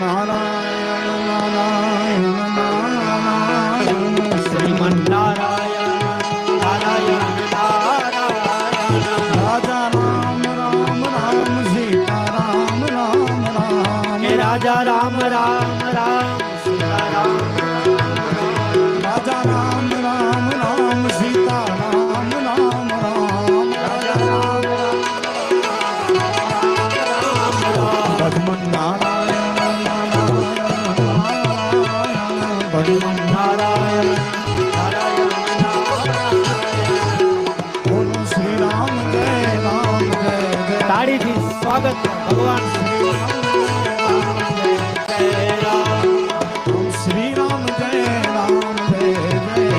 નારાયણ નારાયણ નારાયણ શ્રીમન નારાયણ નારાયણ નારાયણ રાજા રામ રામ રામ સીતા રામ રામ રામ હે રાજા રામ રામ રામ સીતા રામ રાજા રામ રામ રામ સીતા રામ રામ રામ રાજા રામ ભગવાન નારાયણ નારાયણ ભગવાન નારાયણ નારાયણ બોલો શ્રી રામ જય જય તાળીથી સ્વાગત ભગવાન શ્રી રામ જય રામ જય જય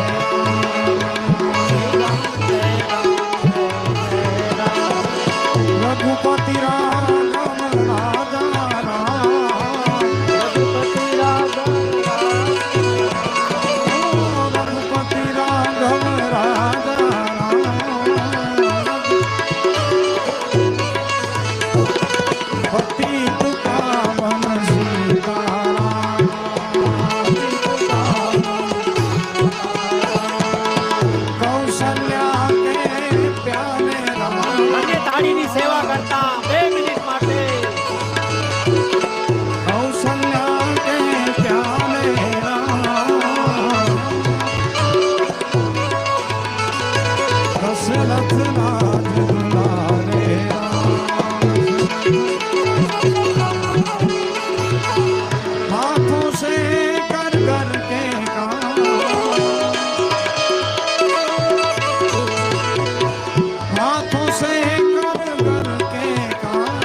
રઘુપતિ રામ રાજા રામ રઘુપતિ રાઘવ રઘુપતિ રાઘવ રાજા રામ ભક્તિ તુકા મન સીતારામ કૌશલ્યા કે પ્યારે રામ અને તાળીની સેવા કરતા 2 મિનિટ માટે કૌશલ્યા કે પ્યારે રામ દશરથ રાજ દુલારે हाथों से कर कर के काम हाथों से कर कर के काम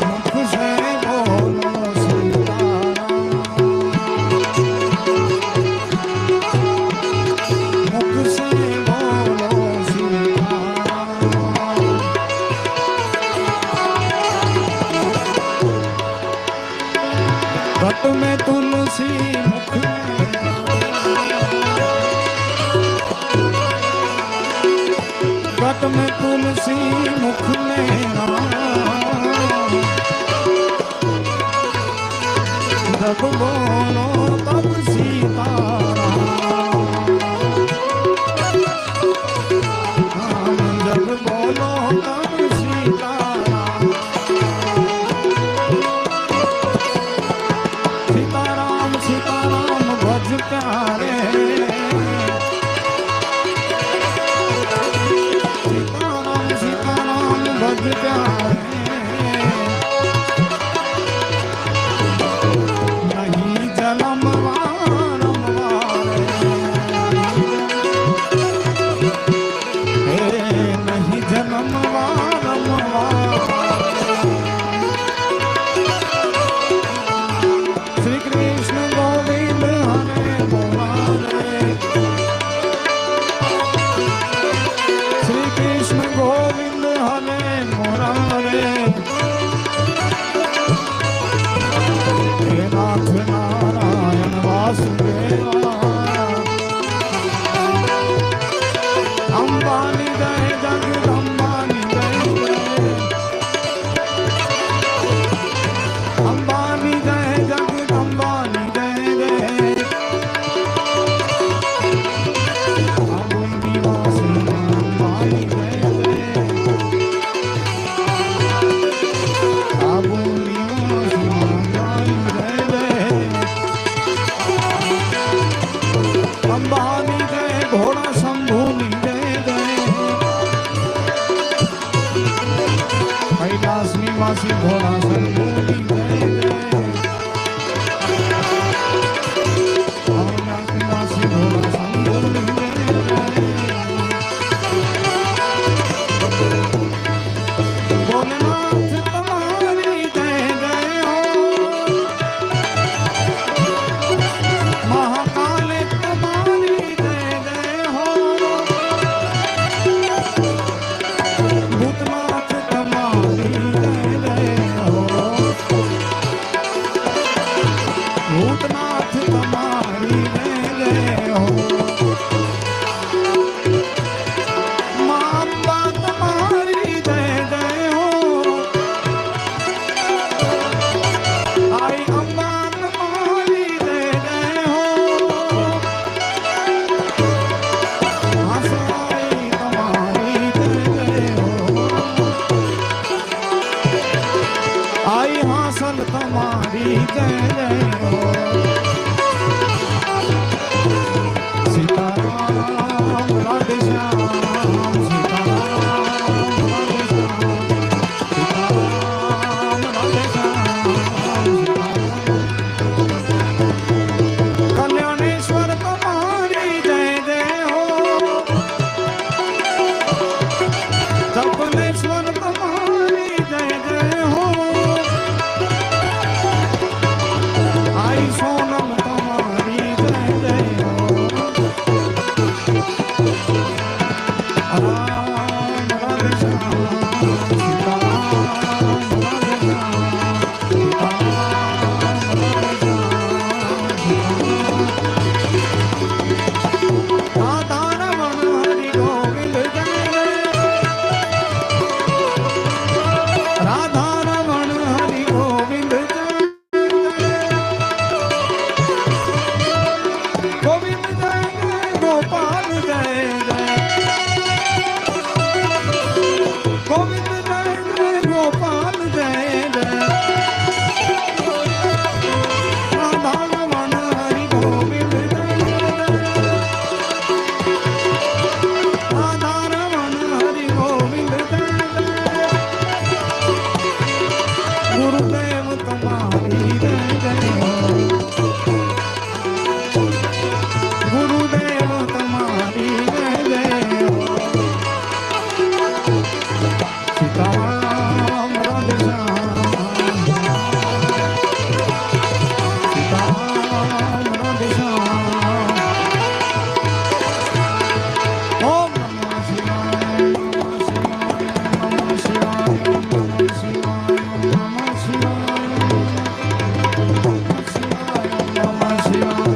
मुख से बोलो सीताराम मुख से बोलो सीताराम घट में तुलसी मुख घट में तुलसी मुख में राम जब बोलो तब सीताराम जब बोलो तब सीताराम सीताराम सीताराम भज प्यारे सीताराम सीताराम भज प्यारे नहीं जलम वारम वारे नहीं जलम वारम वारे श्री कृष्ण गोविंद हरे मुरारे श्री कृष्ण गोविंद हरे मुरारे हे नाथ नारायण वासुदेवा अंबानी जय जगदंबानी जय जय अंबानी जय जगदंबानी जय जय आबुल निवासी अंबानी जय जय आबुल निवासी अंबानी जय जय अंबानी जय घोड़ा शंभुनी जय जय कैलाश निवासी घोड़ा शंभुनी जय जय भवनाथ निवासी घोड़ा शंभुनी जय जय भोलेनाथ तुम्हारी जय जय हो महाकाल तुम्हारी जय जय हो भूतनाथ तुम्हारी जय जय हो તમારી જય જય હો સીતારામ રાધે શ્યામ સીતારામ રાધે શ્યામ સીતારામ રાધે શ્યામ કલ્યાણેશ્વર તમારી જય જય હો જપનેશ્વર તમારી જય જય હો આઈ સોનમ તમારી જય જય હો રામ રાધે શ્યામ સીતારામ રાધે શ્યામ સીતારામ રાધે શ્યામ રાધા રમણ હરિ ગોવિંદ જય જય રાધા રમણ હરિ ગોવિંદ જય ગોવિંદ જય ગોપાલ જય જય ગોવિંદ જય ગોપાલ જય જય રાધા રમણ હરિ ગોવિંદ જય રાધા રમણ હરિ ગોવિંદ જય ગુરુદેવ તમારી જય જય હો ગુરુદેવ તમારી જય જય હો સીતારામ રાધે શ્યામ સીતારામ રાધે શ્યામ ઓમ નમઃ શિવાય નમઃ શિવાય નમઃ શિવાય નમઃ શિવાય નમઃ શિવાય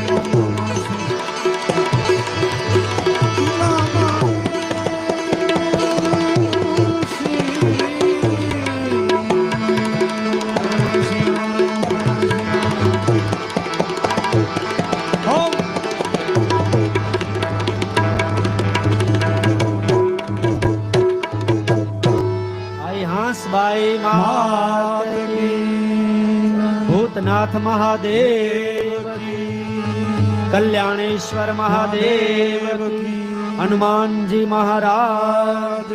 આઈ હાંસબાઈ માત કી ભૂતનાથ મહાદેવ કી કલ્યાણેશ્વર મહાદેવ કી હનુમાનજી મહારાજ